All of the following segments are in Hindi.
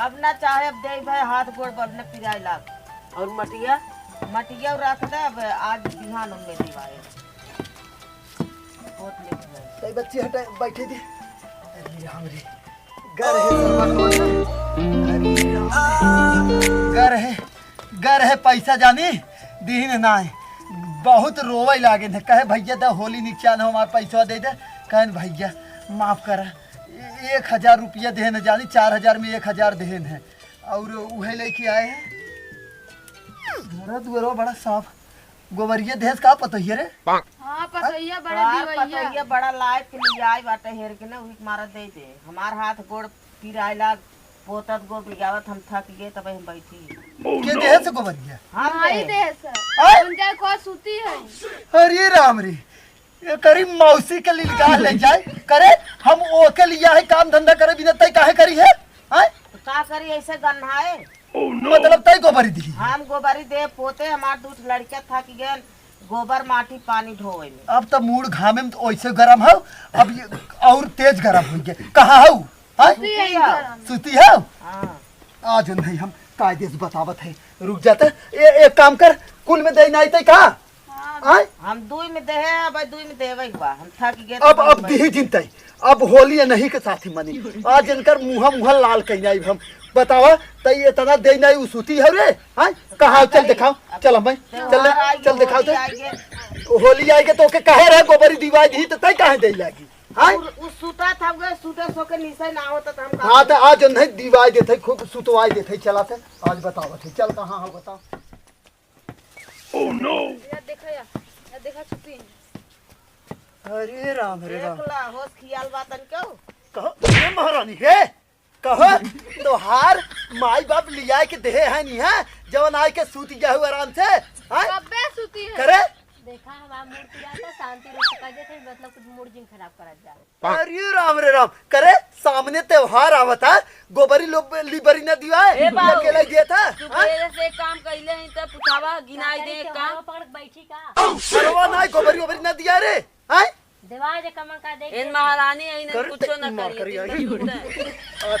अब ना चाहे अब दे भाई हाथ गोड़ बदले पिराई लाग और मटिया मटिया रख दे अब आज बिहान उनमें दिवाए बहुत लेट है तई बच्ची हटा बैठे दे अरे राम रे घर है सब कौन अरे राम घर है पैसा जानी दीन ना बहुत रोवे लागे थे कहे भैया दा होली निचान हमार पैसा दे दे कहे भैया माफ कर 1000 रुपया देन जानी 4000 में 1000 देन है और उहे लेके आए हैं घर दुआरो बड़ा साफ गोबरिया देश का पतोहिया रे हां पतोहिया बड़ा पतोहिया बड़ा लायक लियाई बाटे हेर के ना उही मारा दे दे हमार हाथ गोड़ पिराई लाग पोतत गो बिगावत हम थक गए तब हम बैठी के देश से गोबरिया हमारी देश आय? उनका को सूती है अरे राम रे ये करी मौसी के लिए ले जाए करे हम ओके लिया है काम धंधा करे बिना तय काहे करी है आय तो का करी ऐसे गन्हाए मतलब तय गोबरी दी हम गोबरी दे पोते हमार दूठ लड़का थक गए गोबर माटी पानी ढोवे में अब तो मूड घामे में तो ऐसे गरम हो अब ये और तेज गरम हो गया कहाँ हो आय सूती है इधर। सुती है हां आज नहीं हम कायदे से बतावत है रुक जाता एक काम कर कुल में दे नहीं तय कहा आय हम दुई में देहे अब दुई में देवे बा हम थक गए अब दी जिनते अब होली नहीं के साथी मनी आज इनकर मुहा लाल कहीं आई हम बतावा तई इतना दे नहीं उ सूती है रे हां कहां चल दिखाओ चल भाई चल दिखाओ तो होली आएगे तो के कहे रहे गोबरी दीवाई दी तो तई काहे दे लागी हां उस सूता था गए सूते सो के नीचे ना होता तो हम हां तो आज नहीं दीवाई देते खूब सुतवाई देते चला थे आज बताओ थे चल कहां हो बताओ या देखा सूती है। अरे राम देखला होश खियाल बातन क्यों कहो ये महारानी है कहो तो हार माई बाप लिया के देहे है नहीं है जवन आए के सूती जाहु आराम से हां कब्बे सूती है करे देखा हमारा मूड पिराता शांति रूप से कर देते मतलब कुछ मूड जिन खराब करा जा अरे राम रे राम करे सामने त्योहार आवता गोबरी लोग लिबरी न दिवाए अकेला दिया था सुबह से काम कइले हई त पुछावा गिनाई दे काम पकड़ के बैठी का परवा नहीं गोबरी ओबरी न दिया रे हां देवाज कमल का देख इन महारानी आई न कर कुछो ते न मार करी आज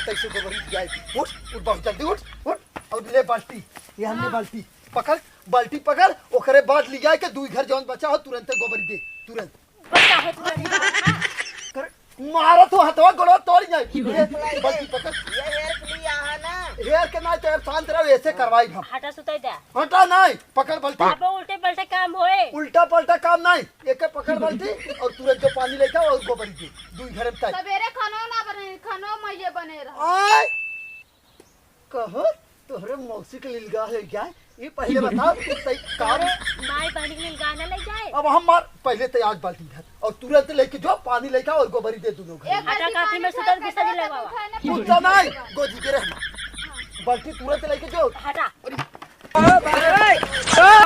तक से गोबरी दिया उठ बहुत जल्दी उठ और ले बाल्टी ये हमने बाल्टी पकड़ बाल्टी पकड़ ओकरे बाद ले जाए के दुई घर जौन बचा हो तुरंत गोबरी दे तुरंत कर मारा तो हथवा गोड़ो तोड़ जाए बाल्टी पकड़ ये हेर के लिए आ ना हेयर के ना तो शांत रहो ऐसे करवाई हम हटा सुताई दे हटा नहीं पकड़ बाल्टी अब उल्टे पलटे काम होए उल्टा पलटा काम नहीं एक पकड़ बाल्टी और तुरंत जो पानी लेके और गोबरी दे दुई घर में ताई सवेरे खानो ना बने खानो मजे बने रहा आय कहो तोहरे मौसी के लिलगा है क्या ये पहले बताओ तई काम माई पानी के लिए गाना ले जाए अब हम मार पहले तो आज बाल्टी धर और तुरंत लेके जो पानी लेके और गोबरी दे दोनों घर हटा काफी में सुतल बिस्तर नहीं लगावा पूछता नहीं गोदी के रहना बाल्टी तुरंत लेके जो हटा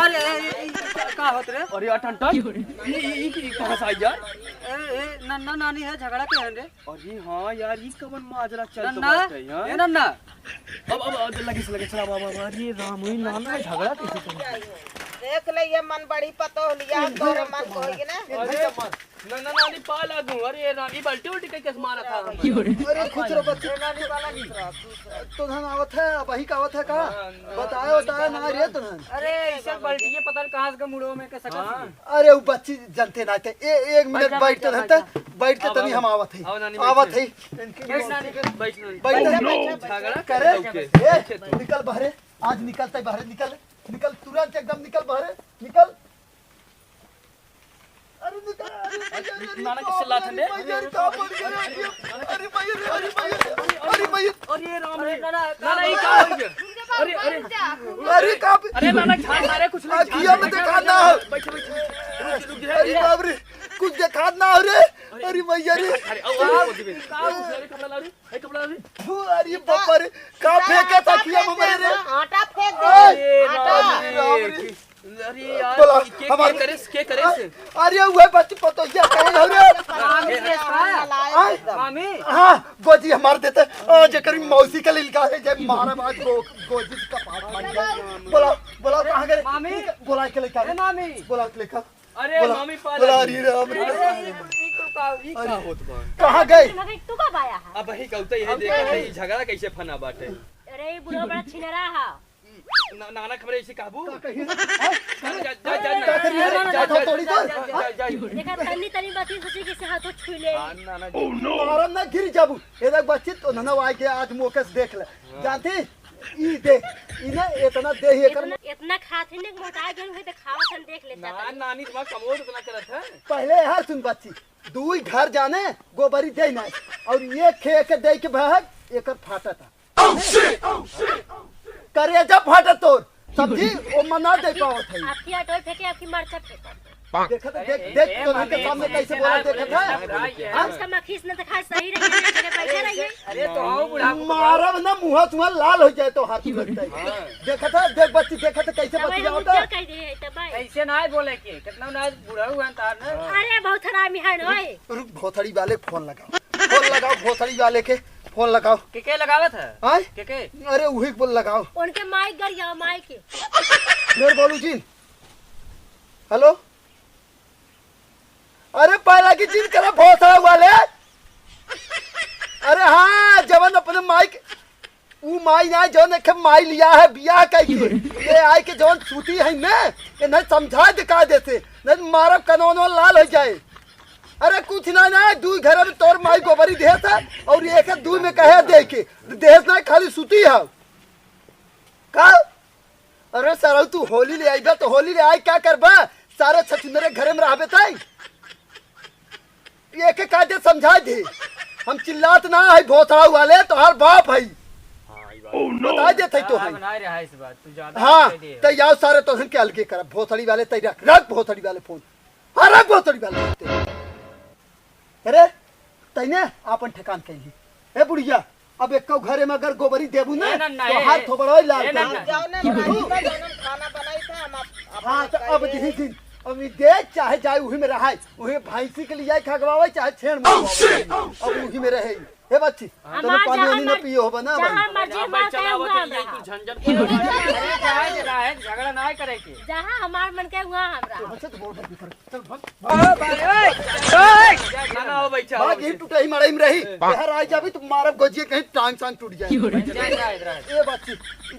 का होत रे अरे अटंटन ई कहां से आई यार ए नन्ना नानी है झगड़ा के हन रे अरे हां यार ई कवन माजरा चल तो नन्ना बात है हां ए नन्ना अब लगे चला बाबा अरे राम ही नाम है झगड़ा कैसे चल देख ले ये मन बड़ी पतो लिया तोरे मन कोई ना अरे नन्ना नानी पा लागू अरे रानी बाल्टी उल्टी कैसे मारा था अरे खुश रहो बच्चे नानी वाला की तो धन आवत है वही का आवत है का बताया ना रे तो अरे ऐसे बाल्टी ये पता नहीं कहां से मुड़ो में के सकत अरे वो बच्ची जानते ना थे एक मिनट बैठते रहते बैठते तनी हम आवत है आवत है बैठ नानी बैठ नानी बैठ झगड़ा करे ओके निकल बाहर आज निकलते बाहर निकल तुरंत एकदम निकल बाहर निकल अरे निकल नाना किससे लाथन रे अरे भाई अरे राम रे नाना नाना ई का हो गया अरे का अरे नाना झाड़ मारे कुछ नहीं किया में देखा ना हो बैठे रुक अरे बाप रे कुछ देखा ना हो रे अरे भैया रे अरे आओ का अरे कपड़ा ला रे ए कपड़ा ला रे अरे बाप रे का फेंका था किया मरे रे आटा फेंक दे अरे आटा राम रे अरे यार बोला, के करे से अरे वो बच्ची पतो क्या कहे हो रे मामी हां गोजी हमार देते जेकर मौसी का लिलका है जब मारा बात गोजी का पास मार गया बोला कहां गए मामी बोला के लेकर ए मामी बोला के लेकर अरे मामी पा बोला अरे राम रे ई का होत बा कहां गए मगर तू कब आया है अब वही कहते है देख झगड़ा कैसे फना बाटे अरे ये बुढ़ा बड़ा छिनरा है। नाना खबर ऐसे काबू का कहिए जा का करिए जा थोड़ी देर देखा तनी तनी बात सोची कि से हाथों छू ले। नाना मारम ना गिर जाबू एदा बच्ची तो ना आए के आज मौके से देख ले जानती ई देख इने इतना दे ही कर इतना खाते ने मोटा गन है तो खावत हम देख लेता। ना नानी तुम्हारा कमोड उतना करत है। पहले यार सुन बच्ची दू ही घर जाने गोबरी दे ना और ये खे के दे के भाग एकर फाटा था करेजा फाटा तोर समझी ओ मना दे पावत है। आपकी ऑटो फेंके आपकी मरचा फेंका। देखा था देख देख तो के सामने कैसे बोला देखा था उसका मखीस न तो खा सही रही है जगह बैठे रहिए। अरे तो आओ बुढ़ा मारब ना मुंह तुम्हारा लाल हो जाए तो हाथ लगता है। देखा था देख बच्ची देखा था कैसे बच्ची जाता क्या कह दे तब भाई ऐसे ना बोले के कितना ना बुढ़ा हुआ तार ना। अरे बहुत हरामी है ओए। रुक भोथड़ी वाले फोन लगाओ भोथड़ी वाले के फोन लगाओ के लगावत है आय के अरे वही बोल लगाओ उनके माइक गरिया माइक के मेरे बोलू जी हेलो अरे पहला की चीज करा भोथड़ा वाले अरे हाँ जवन अपने माइक वो माई ना जवन एक माई लिया है बियाह करके ये आई के जवन छूटी है ना ये नहीं समझा दिखा देते नहीं मारब कानून लाल हो जाए। अरे कुछ ना दू घर में तोर माई गोबरी देस है और एक दू में कहे दे के देस ना खाली सुती है का। अरे सर तू होली ले आई तो होली ले आई क्या करबा सारे छछुंदरे घरे में रहबे ताई एक काटे समझा दे हम चिल्लात ना है भोथड़ा वाले तो हर बाप है बता देते तो है बना रहा है इस बात तू ज्यादा हाँ तो याओ सारे तो के अलगे कर भोथड़ी वाले तई रख भोथड़ी वाले फोन हाँ रख भोथड़ी वाले। अरे तईने आपन ठिकान कही ए बुढ़िया अब एक घरे में अगर गोबरी देबू ना तो हाथ थोबड़ो लाल कर जाओ ना खाना बनाई था हम हाँ तो अब यही दिन अब दे चाहे जाए वही में रहा वही भैंसी के लिए खगवावे चाहे छेड़ में अब वही में रहे हे बच्ची तो पानी वानी न पियो हो बना जहां मर्जी मार के हुआ तू झंझट अरे रहा है झगड़ा ना करे के जहां हमार मन के हुआ हमरा अच्छा तो बोल चल भाग नाना हो बैठा भाग ये टूटे ही मड़ई में रही बाहर आ जाबी तो मारब गोजिए कहीं टांग सांग टूट जाए ए बच्ची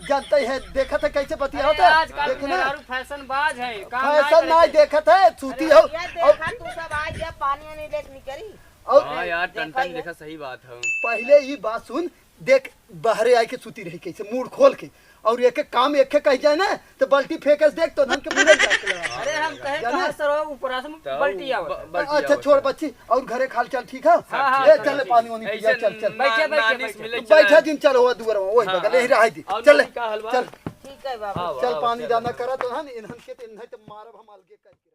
जानते है देखा था कैसे बतिया होता आजकल मेहरारू फैशन बाज है फैशन ना देखा था सूती हो देखा तू सब आ गया पानी नहीं लेके निकली और हां यार टन देखा सही बात है। पहले ही बात सुन देख बाहरे आके सूती रही कैसे मूड खोल के और एक काम एक कह जाए ना तो बल्टी फेंके देख तो धन के मुंह जाते। अरे हम कहे कहां सर ऊपर से बल्टी आवत। अच्छा छोड़ बच्ची और घरे खाल चल ठीक है ए चल पानी वानी पिया चल चल बैठा दिन चल हुआ दुआर में ओए बगल ही रह दी चल चल ठीक है बाबा चल पानी दाना करा तो हन इन्हन के तो इन्हन तो मारब हम अलगे करके